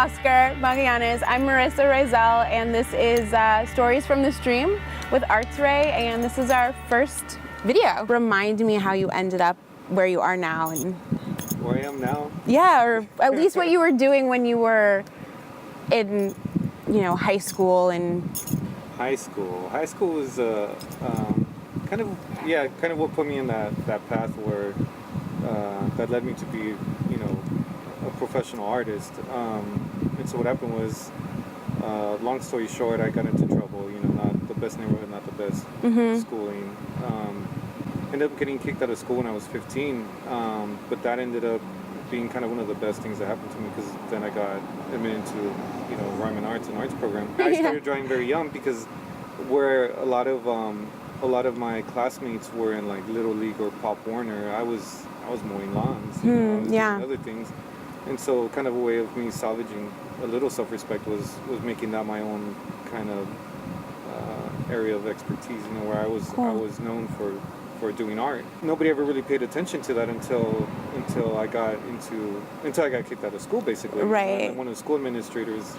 Oscar Magallanes. I'm Marisa Reisel, and this is Stories from the Stream with Artzray, and this is our first video. Remind me how you ended up where you are now. And where I am now? Yeah, or at least what you were doing when you were in, high school and... High school was kind of what put me in that path where that led me to be, a professional artist. And so what happened was, long story short, I got into trouble. Not the best neighborhood, not the best schooling. Ended up getting kicked out of school when I was 15, but that ended up being kind of one of the best things that happened to me, because then I got admitted to rhyme and arts program. I started drawing very young, because where a lot of my classmates were in like Little League or Pop Warner, I was mowing lawns, doing other things, and so kind of a way of me salvaging a little self-respect was making that my own kind of area of expertise, where I was known for doing art. Nobody ever really paid attention to that until I got kicked out of school, basically. Right. One of the school administrators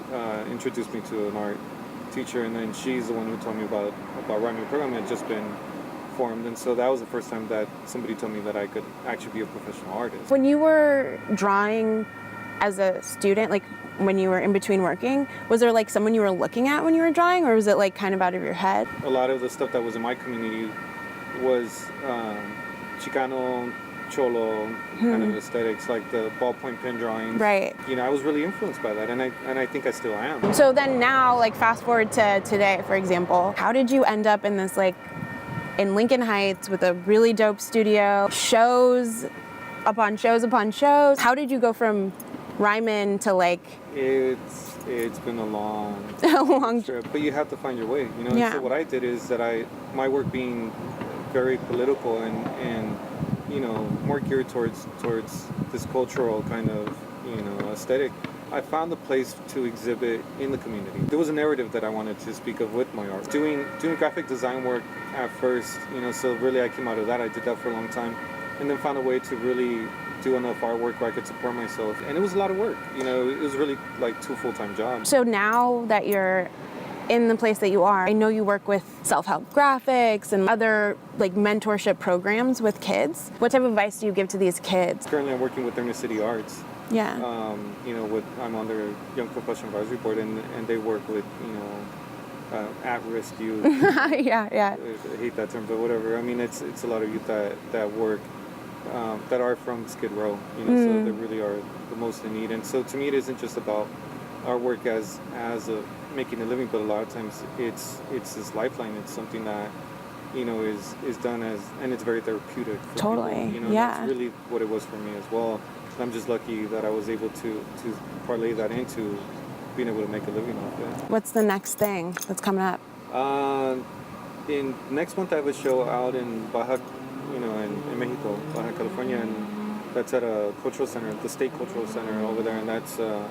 introduced me to an art teacher, and then she's the one who told me about rhyming program that had just been formed, and so that was the first time that somebody told me that I could actually be a professional artist. When you were drawing as a student, like when you were in between working, was there like someone you were looking at when you were drawing, or was it like kind of out of your head? A lot of the stuff that was in my community was Chicano, Cholo kind of aesthetics, like the ballpoint pen drawings. Right. I was really influenced by that, and I think I still am. So then now, like fast forward to today, for example, how did you end up in this, like, in Lincoln Heights with a really dope studio, shows upon shows upon shows? How did you go from rhyming to like... It's been a long trip, but you have to find your way, Yeah. So what I did is that my work being very political and more geared towards this cultural kind of aesthetic, I found a place to exhibit in the community. There was a narrative that I wanted to speak of with my art. Doing graphic design work at first, so really I came out of that. I did that for a long time, and then found a way to really do enough artwork where I could support myself. And it was a lot of work. It was really like 2 full-time jobs. So now that you're in the place that you are, I know you work with self-help graphics and other like mentorship programs with kids. What type of advice do you give to these kids? Currently I'm working with Inner City Arts. Yeah. I'm on their Young Professional Advisory Board, and they work with, at-risk youth. Yeah. I hate that term, but whatever. I mean, it's a lot of youth that work, that are from Skid Row, so they really are the most in need. And so to me, it isn't just about our work as making a living, but a lot of times it's this lifeline. It's something that is done and it's very therapeutic for totally people, yeah. That's really what it was for me as well. I'm just lucky that I was able to parlay that into being able to make a living off it. What's the next thing that's coming up? In next month I have a show out in Baja, in Mexico, Baja California, and that's at a cultural center, the State Cultural Center over there, and that's a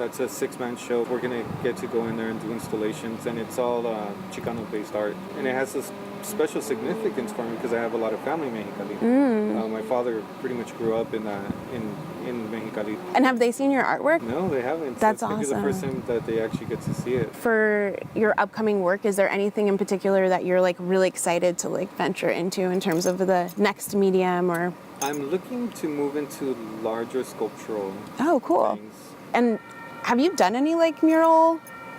6-man show. We're gonna get to go in there and do installations, and it's all Chicano-based art, and it has this special significance for me because I have a lot of family in Mexicali. My father pretty much grew up in Mexicali. And have they seen your artwork? No, they haven't. That's awesome. awesome. It's the first time that they actually get to see it. For your upcoming work, is there anything in particular that you're like really excited to like venture into in terms of the next medium? Or I'm looking to move into larger sculptural cool. things. And have you done any like mural?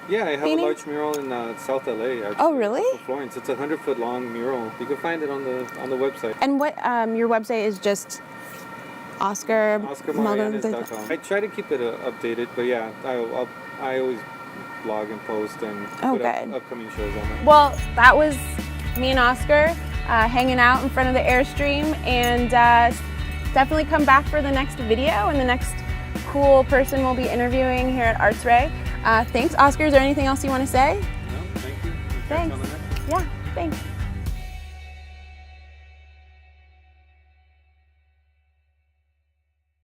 Yeah, I have painting? a large mural in South LA. Actually, oh, really? Florence. It's a 100-foot long mural. You can find it on the website. And what your website is just OscarMagallanes.com. I try to keep it updated, but yeah, I always blog and post and put up upcoming shows on it. Well, that was me and Oscar hanging out in front of the Airstream, and definitely come back for the next video and the next cool person we'll be interviewing here at Artzray. Thanks, Oscar. Is there anything else you want to say? No, thank you. Thanks. Yeah, thanks.